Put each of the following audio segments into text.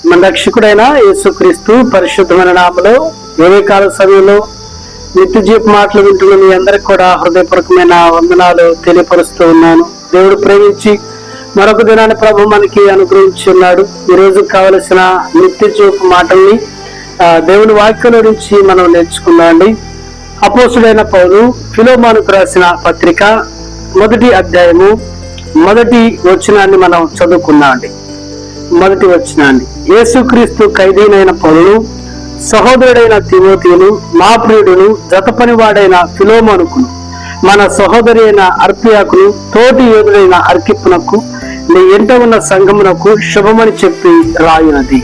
మన రక్షకుడైన యేసుక్రీస్తు పరిశుద్ధమైన నామములో ఉదయకాల సమయంలో నిత్య జీవ మాటలు వింటున్న మీ అందరికి కూడా హృదయపూర్వకమైన వందనాలు తెలియపరుస్తూ ఉన్నాను. దేవుడు ప్రేమించి మరొక దినాన్ని ప్రభు మనకి అనుగ్రహించి ఉన్నాడు. ఈ రోజు కావలసిన నిత్య జీవ మాటల్ని దేవుని వాక్యం నుంచి మనం నేర్చుకున్నాండి. అపోస్తుడైన పౌలు ఫిలోమోనుకు రాసిన పత్రిక 1వ అధ్యాయము 1వ వచనాన్ని మనం చదువుకున్నాండి. 1వ వచనాన్ని, యేసుక్రీస్తు ఖైదీనైన పౌలు, సహోదరుడైన తిమోతియును, మా ప్రియుడును, జతపనివాడైన ఫిలోమోనుకును, మన సహోదరి అయిన అర్పియాకును, తోటి యోధుడైన అర్కిప్పునకు, నీ ఎంట ఉన్న సంఘమునకు శుభమని చెప్పి రాయునది.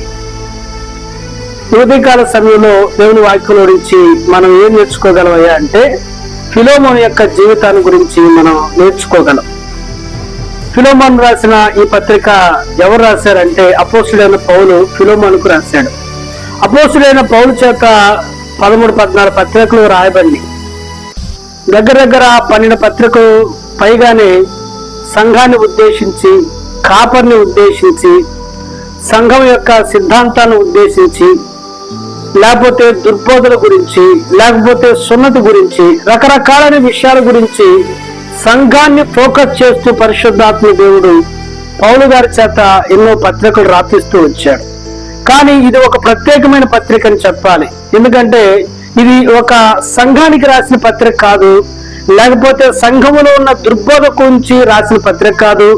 ఉదయకాల సమయంలో దేవుని వాక్యం గురించి మనం ఏం నేర్చుకోగలమయ్యా అంటే, ఫిలోమోను యొక్క జీవితాన్ని గురించి మనం నేర్చుకోగలం. ఫిలోమోను రాసిన ఈ పత్రిక ఎవరు రాశారంటే అపోస్తుడైన పౌలు ఫిలోమోనుకు రాశాడు. అపోస్తుడైన పౌలు చేత 13-14 పత్రికలు రాయబడి దగ్గర 12 పత్రికలు పైగానే సంఘాన్ని ఉద్దేశించి, కాపర్ని ఉద్దేశించి, సంఘం యొక్క సిద్ధాంతాన్ని ఉద్దేశించి, లేకపోతే దుర్బోధల గురించి, లేకపోతే సున్నతి గురించి, రకరకాలైన విషయాల గురించి సంఘాన్ని ఫోకస్ చేస్తూ పరిశుద్ధాత్మ దేవుడు పౌలు గారి చేత ఎన్నో పత్రికలు రాపిస్తూ వచ్చాడు. కానీ ఇది ఒక ప్రత్యేకమైన పత్రిక అని చెప్పాలి. ఎందుకంటే ఇది ఒక సంఘానికి రాసిన పత్రిక కాదు, లేకపోతే సంఘములో ఉన్న దుర్బోధ గురించి రాసిన పత్రిక కాదు,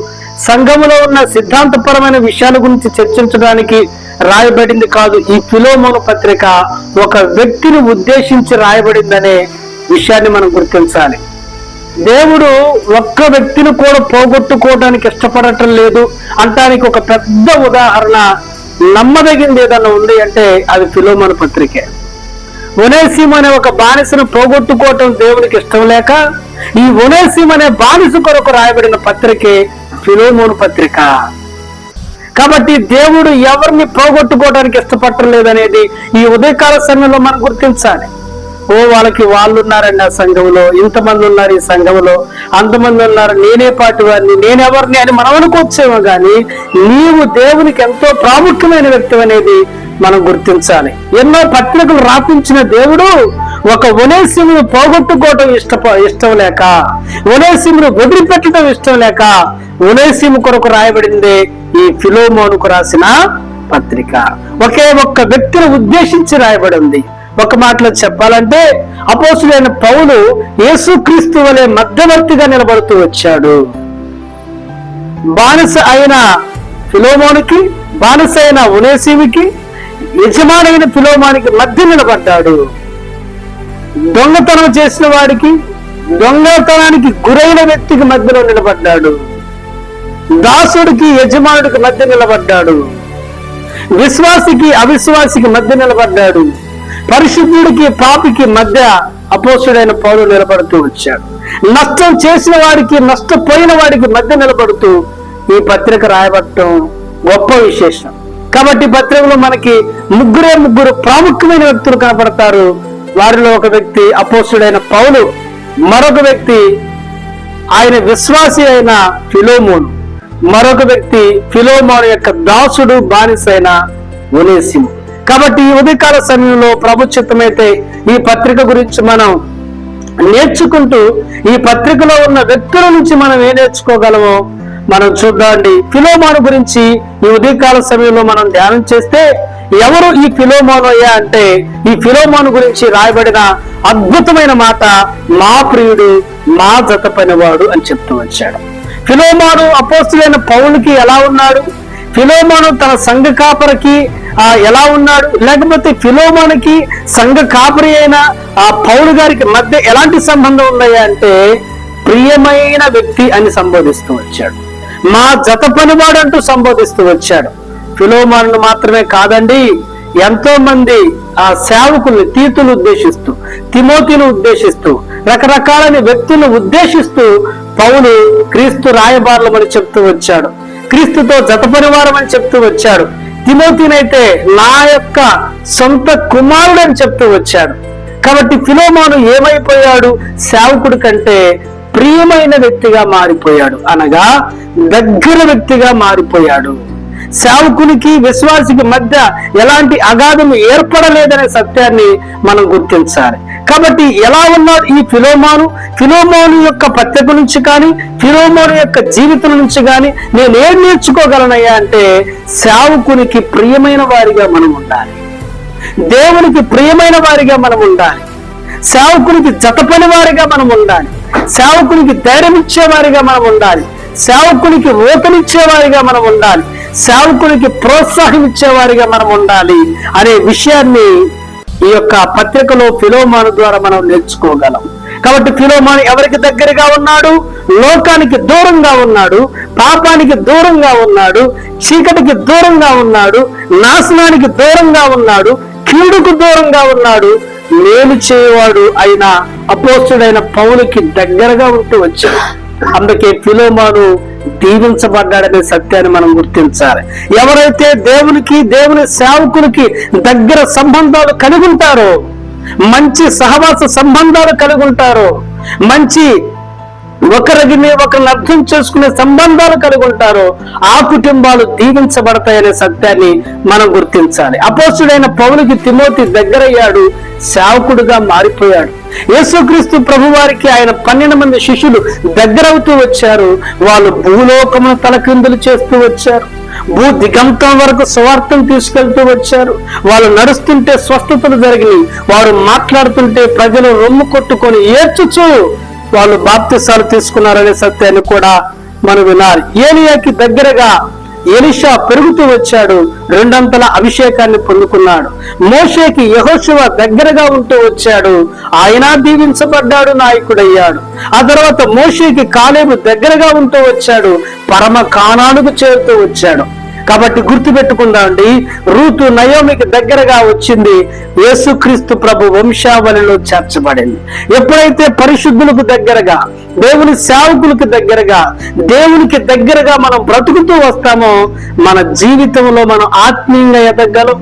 సంఘములో ఉన్న సిద్ధాంతపరమైన విషయాల గురించి చర్చించడానికి రాయబడింది కాదు. ఈ ఫిలోమోను పత్రిక ఒక వ్యక్తిని ఉద్దేశించి రాయబడిందనే విషయాన్ని మనం గుర్తించాలి. దేవుడు ఒక్క వ్యక్తిని కూడా పోగొట్టుకోవడానికి ఇష్టపడటం లేదు అంటానికి ఒక పెద్ద ఉదాహరణ, నమ్మదగింది ఏదన్నా ఉంది అంటే అది ఫిలోమోను పత్రికే. ఒనేసిము అనే ఒక బానిసను పోగొట్టుకోవటం దేవునికి ఇష్టం లేక ఈ ఒనేసిము అనే బానిస కొరకు రాయబడిన పత్రికే ఫిలోమోను పత్రిక. కాబట్టి దేవుడు ఎవరిని పోగొట్టుకోవడానికి ఇష్టపడటం లేదనేది ఈ ఉదయకాల సమయంలో మనం గుర్తించాలి. వాళ్ళకి వాళ్ళు ఉన్నారండి ఆ సంఘంలో, ఇంతమంది ఉన్నారు ఈ సంఘంలో, అంతమంది ఉన్నారు, నేనే పాటి వారిని, నేనెవరిని అని మనం అనుకోవచ్చేమో కానీ నీవు దేవునికి ఎంతో ప్రాముఖ్యమైన వ్యక్తి అనేది మనం గుర్తించాలి. ఎన్నో పత్రికలు రాపించిన దేవుడు ఒక ఒనేసిమును పోగొట్టుకోవటం ఇష్టం లేక, ఒనేసిమును వదిలిపెట్టడం ఇష్టం లేక ఒనేసిము కొరకు రాయబడింది ఈ ఫిలోమోనుకు రాసిన పత్రిక. ఒకే ఒక్క వ్యక్తిని ఉద్దేశించి రాయబడి ఉంది. ఒక మాటలో చెప్పాలంటే అపోస్తుడైన పౌలు యేసుక్రీస్తు వలె మధ్యవర్తిగా నిలబడుతూ వచ్చాడు. బానిస అయిన ఫిలోమోనుకి, బానిస అయిన ఒనేసిముకి, యజమానైన ఫిలోమోనుకి మధ్య నిలబడ్డాడు. దొంగతనం చేసిన వాడికి, దొంగతనానికి గురైన వ్యక్తికి మధ్యలో నిలబడ్డాడు. దాసుడికి యజమానుడికి మధ్య నిలబడ్డాడు. విశ్వాసికి అవిశ్వాసికి మధ్య నిలబడ్డాడు. పరిశుద్ధుడికి పాపికి మధ్య అపోస్తుడైన పౌలు నిలబడుతూ వచ్చాడు. నష్టం చేసిన వాడికి, నష్టపోయిన వాడికి మధ్య నిలబడుతూ ఈ పత్రిక రాయబడటం గొప్ప విశేషం. కాబట్టి పత్రికలో మనకి ముగ్గురు ప్రాముఖ్యమైన వ్యక్తులు కనపడతారు. వారిలో ఒక వ్యక్తి అపోస్తుడైన పౌలు, మరొక వ్యక్తి ఆయన విశ్వాసి అయిన ఫిలోమోను, మరొక వ్యక్తి ఫిలోమోను యొక్క దాసుడు బానిస అయిన ఒనేసిము. కాబట్టి ఈ ఉదయకాల సమయంలో ప్రభు చిత్తమైతే ఈ పత్రిక గురించి మనం నేర్చుకుంటూ ఈ పత్రికలో ఉన్న వ్యక్తుల నుంచి మనం ఏం నేర్చుకోగలమో మనం చూద్దామండి. ఫిలోమోను గురించి ఈ ఉదయకాల సమయంలో మనం ధ్యానం చేస్తే ఎవరు ఈ ఫిలోమోను అయ్యా అంటే, ఈ ఫిలోమోను గురించి రాయబడిన అద్భుతమైన మాట, మా ప్రియుడు, మా జత పనివాడు అని చెప్తూ వచ్చాడు. ఫిలోమోను అపోస్తులైన పౌలుకి ఎలా ఉన్నాడు, ఫిలోమోను తన సంఘ కాపరికి ఎలా ఉన్నాడు, లేకపోతే ఫిలోమోనుకి సంఘ కాపరి అయిన పౌలు గారికి మధ్య ఎలాంటి సంబంధం ఉన్నాయా అంటే ప్రియమైన వ్యక్తి అని సంబోధిస్తూ వచ్చాడు. మా జత పనివాడు అంటూ సంబోధిస్తూ వచ్చాడు. ఫిలోమోనును మాత్రమే కాదండి, ఎంతో మంది సేవకుల్ని, తీతులు ఉద్దేశిస్తూ, తిమోతిని ఉద్దేశిస్తూ, రకరకాలైన వ్యక్తులను ఉద్దేశిస్తూ పౌలు క్రీస్తు రాయబారులమని చెప్తూ వచ్చాడు. క్రీస్తుతో జత పరివారం అని చెప్తూ వచ్చాడు. తిమోతినైతే నా యొక్క సొంత కుమారుడు అని చెప్తూ వచ్చాడు. కాబట్టి ఫిలోమోను ఏమైపోయాడు, సేవకుడి కంటే ప్రియమైన వ్యక్తిగా మారిపోయాడు, అనగా దగ్గర వ్యక్తిగా మారిపోయాడు. సేవకునికి విశ్వాసికి మధ్య ఎలాంటి అగాధం ఏర్పడలేదనే సత్యాన్ని మనం గుర్తించాలి. కాబట్టి ఎలా ఉన్నాడు ఈ ఫిలోమోను యొక్క పత్రిక నుంచి కానీ ఫిలోమోను యొక్క జీవితం నుంచి కానీ నేను ఏం నేర్చుకోగలనయ్యా అంటే, సేవకునికి ప్రియమైన వారిగా మనం ఉండాలి, దేవునికి ప్రియమైన వారిగా మనం ఉండాలి, సేవకునికి జతపని వారిగా మనం ఉండాలి, సేవకునికి ధైర్యం ఇచ్చేవారిగా మనం ఉండాలి, సేవకునికి ఊతనిచ్చేవారిగా మనం ఉండాలి, సేవకునికి ప్రోత్సాహం ఇచ్చేవారిగా మనం ఉండాలి అనే విషయాన్ని ఈ యొక్క పత్రికలో ఫిలోమోను ద్వారా మనం నేర్చుకోగలం. కాబట్టి ఫిలోమోను ఎవరికి దగ్గరగా ఉన్నాడు? లోకానికి దూరంగా ఉన్నాడు, పాపానికి దూరంగా ఉన్నాడు, చీకటికి దూరంగా ఉన్నాడు, నాశనానికి దూరంగా ఉన్నాడు, కీడుకు దూరంగా ఉన్నాడు. మేలు చేయవాడు అయిన అపోస్తుడైన పౌలుకి దగ్గరగా ఉంటూ వచ్చాడు. అందుకే ఫిలోమోను దీవించబడ్డాడనే సత్యాన్ని మనం గుర్తించాలి. ఎవరైతే దేవునికి దేవుని సేవకులకి దగ్గర సంబంధాలు కలిగి ఉంటారో, మంచి సహవాస సంబంధాలు కలిగి ఉంటారో, మంచి ఒకరిని ఒకరిని అర్థం చేసుకునే సంబంధాలు కలిగి ఉంటారో, ఆ కుటుంబాలు దీవించబడతాయనే సత్యాన్ని మనం గుర్తించాలి. అపోస్తుడైన పౌలుకి తిమోతి దగ్గరయ్యాడు, సేవకుడుగా మారిపోయాడు. యేసుక్రీస్తు ప్రభు వారికి ఆయన 12 మంది శిష్యులు దగ్గరవుతూ వచ్చారు. వాళ్ళు భూలోకమును తలకిందులు చేస్తూ వచ్చారు, భూ దిగంతం వరకు సువార్తను తీసుకెళ్తూ వచ్చారు. వాళ్ళు నడుస్తుంటే స్వస్థతలు జరిగినాయి, వారు మాట్లాడుతుంటే ప్రజలు రొమ్ము కొట్టుకొని ఏడ్చుచు వాళ్ళు బాప్తిసాలు తీసుకున్నారనే సత్యాన్ని కూడా మనం వినాలి. ఏలియాకి దగ్గరగా ఎలీషా పెరుగుతూ వచ్చాడు, 2 అంతల అభిషేకాన్ని పొందుకున్నాడు. మోషేకి యెహోషువ దగ్గరగా ఉంటూ వచ్చాడు, ఆయన దీవించబడ్డాడు, నాయకుడయ్యాడు. ఆ తర్వాత మోషేకి కాలేబు దగ్గరగా ఉంటూ వచ్చాడు, పరమ కానానుకు చేరుతూ వచ్చాడు. కాబట్టి గుర్తుపెట్టుకుందామండి, రూతు నయోమికి దగ్గరగా వచ్చింది, యేసుక్రీస్తు ప్రభు వంశావళిలో చేర్చబడింది. ఎప్పుడైతే పరిశుద్ధులకు దగ్గరగా, దేవుని సేవకులకు దగ్గరగా, దేవునికి దగ్గరగా మనం బ్రతుకుతూ వస్తామో, మన జీవితంలో మనం ఆత్మీయంగా ఎదగలం,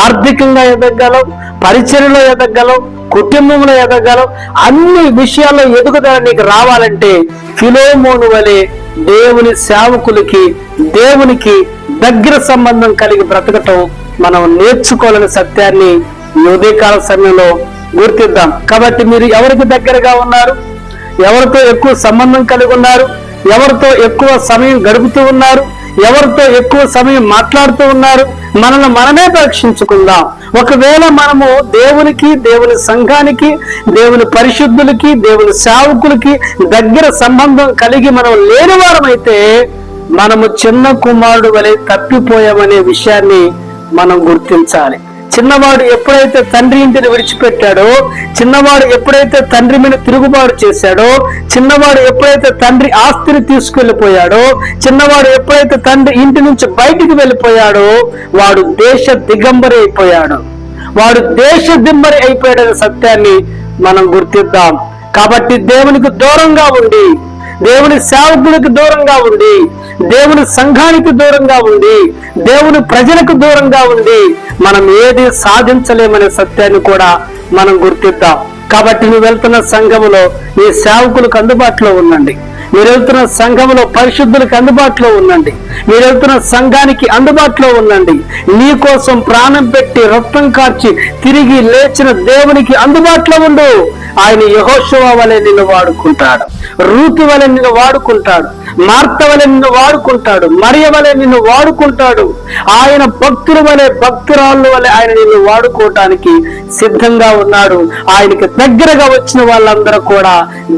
ఆర్థికంగా ఎదగలం, పరిచర్యలో ఎదగలం, కుటుంబంలో ఎదగలం. అన్ని విషయాల్లో ఎదుగుదల నీకు రావాలంటే ఫిలోమోను వలె దేవుని సేవకులకి దేవునికి దగ్గర సంబంధం కలిగి బ్రతకటం మనం నేర్చుకోవాలనే సత్యాన్ని ఈ ఉదయకాల సమయంలో గుర్తిద్దాం. కాబట్టి మీరు ఎవరికి దగ్గరగా ఉన్నారు? ఎవరితో ఎక్కువ సంబంధం కలిగి ఉన్నారు? ఎవరితో ఎక్కువ సమయం గడుపుతూ ఉన్నారు? ఎవరితో ఎక్కువ సమయం మాట్లాడుతూ ఉన్నారు? మనల్ని మనమే పరీక్షించుకుందాం. ఒకవేళ మనము దేవునికి, దేవుని సంఘానికి, దేవుని పరిశుద్ధులకి, దేవుని సేవకులకి దగ్గర సంబంధం కలిగి మనం లేని వారమైతే మనము చిన్న కుమారుడు వలె తప్పిపోయామనే విషయాన్ని మనం గుర్తించాలి. చిన్నవాడు ఎప్పుడైతే తండ్రి ఇంటిని విడిచిపెట్టాడో, చిన్నవాడు ఎప్పుడైతే తండ్రి మీద తిరుగుబాటు చేశాడో, చిన్నవాడు ఎప్పుడైతే తండ్రి ఆస్తిని తీసుకెళ్లిపోయాడో, చిన్నవాడు ఎప్పుడైతే తండ్రి ఇంటి నుంచి బయటికి వెళ్ళిపోయాడో, వాడు దేశ దిగంబరి అయిపోయాడు, వాడు దేశ దింబరి అయిపోయాడనే సత్యాన్ని మనం గుర్తిద్దాం. కాబట్టి దేవునికి దూరంగా ఉండి, దేవుని సేవకులకు దూరంగా ఉండి, దేవుని సంఘానికి దూరంగా ఉండి, దేవుని ప్రజలకు దూరంగా ఉండి మనం ఏది సాధించలేమనే సత్యాన్ని కూడా మనం గుర్తిద్దాం. కాబట్టి నువ్వు వెళ్తున్న సంఘములో నీ సేవకులకు అందుబాటులో ఉండండి, మీరు వెళ్తున్న సంఘంలో పరిశుద్ధులకు అందుబాటులో ఉండండి, మీరు వెళ్తున్న సంఘానికి అందుబాటులో ఉండండి. నీ కోసం ప్రాణం పెట్టి రక్తం కార్చి తిరిగి లేచిన దేవునికి అందుబాటులో ఉండు. ఆయన యెహోషువ వలె నిన్ను వాడుకుంటాడు, రూతు వలె నిన్ను వాడుకుంటాడు, మార్త వలె నిన్ను వాడుకుంటాడు, మరియ వలె నిన్ను వాడుకుంటాడు. ఆయన భక్తుల వలె, భక్తురాళ్ళు వలె ఆయన నిన్ను వాడుకోవటానికి సిద్ధంగా ఉన్నాడు. ఆయనకి దగ్గరగా వచ్చిన వాళ్ళందరూ కూడా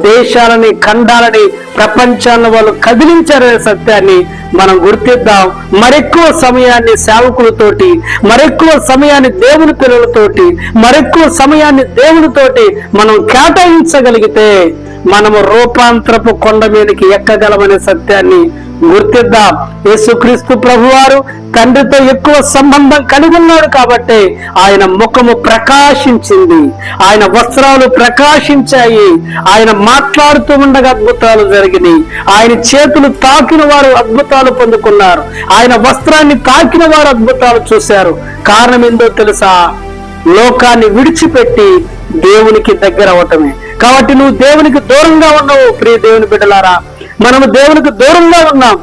దేశాలని, ఖండాలని, ప్రపంచాన్ని వాళ్ళు కదిలించారనే సత్యాన్ని మనం గుర్తిద్దాం. మరెక్కువ సమయాన్ని సేవకులతోటి, మరెక్కువ సమయాన్ని దేవుని పిల్లలతోటి, మరెక్కువ సమయాన్ని దేవునితోటి మనం కేటాయించగలిగితే మనము రూపాంతరపు కొండ మీదకి ఎక్కగలమనే సత్యాన్ని గుర్తిద్దాం. యేసుక్రీస్తు ప్రభువారు తండ్రితో ఎక్కువ సంబంధం కలిగి ఉన్నాడు కాబట్టి ఆయన ముఖము ప్రకాశించింది, ఆయన వస్త్రాలు ప్రకాశించాయి, ఆయన మాట్లాడుతూ ఉండగా అద్భుతాలు జరిగినాయి, ఆయన చేతులు తాకిన వారు అద్భుతాలు పొందుకున్నారు, ఆయన వస్త్రాన్ని తాకిన వారు అద్భుతాలు చూశారు. కారణం ఏందో తెలుసా? లోకాన్ని విడిచిపెట్టి దేవునికి దగ్గర అవటమే. కాబట్టి నువ్వు దేవునికి దూరంగా ఉన్నావు. ప్రియ దేవుని బిడ్డలారా, మనము దేవునికి దూరంగా ఉన్నాం.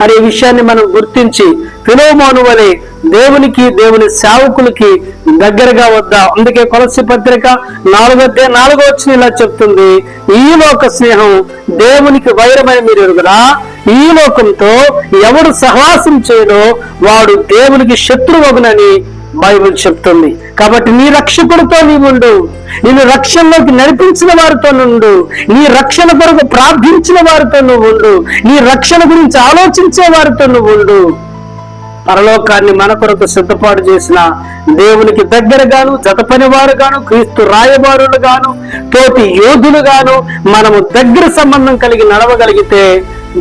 అనే విషయాన్ని మనం గుర్తించి ఫిలోమోను వలె దేవునికి దేవుని సేవకులకి దగ్గరగా వద్దాం. అందుకే కొలస్సీ పత్రిక 4:4 ఇలా చెప్తుంది, ఈ లోక స్నేహం దేవునికి వైరమని మీరు ఎరుగురా, ఈ లోకంతో ఎవడు సహవాసం చేయడో వాడు దేవునికి శత్రువగునని బైబిల్ చెప్తుంది. కాబట్టి నీ రక్షకుడితో నీవుండు, నిన్ను రక్షణలోకి నడిపించిన వారితో నుండు, నీ రక్షణ కొరకు ప్రార్థించిన వారితో నువ్వు ఉండు, నీ రక్షణ గురించి ఆలోచించే వారితో నువ్వు ఉండు. పరలోకాన్ని మన కొరకు సిద్ధపాటు చేసిన దేవునికి దగ్గరగాను, జతపని వారుగాను, క్రీస్తు రాయబారులుగాను, తోటి యోధులుగాను మనము దగ్గర సంబంధం కలిగి నడవగలిగితే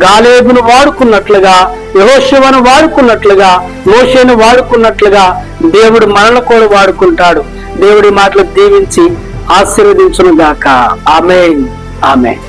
గాలేబును వాడుకున్నట్లుగా, యెహోషువను వాడుకున్నట్లుగా, మోషేను వాడుకున్నట్లుగా దేవుడు మనల్ని కూడా వాడుకుంటాడు. దేవుడి మాటలు దీవించి ఆశీర్వదించును గాక. ఆమేన్, ఆమేన్.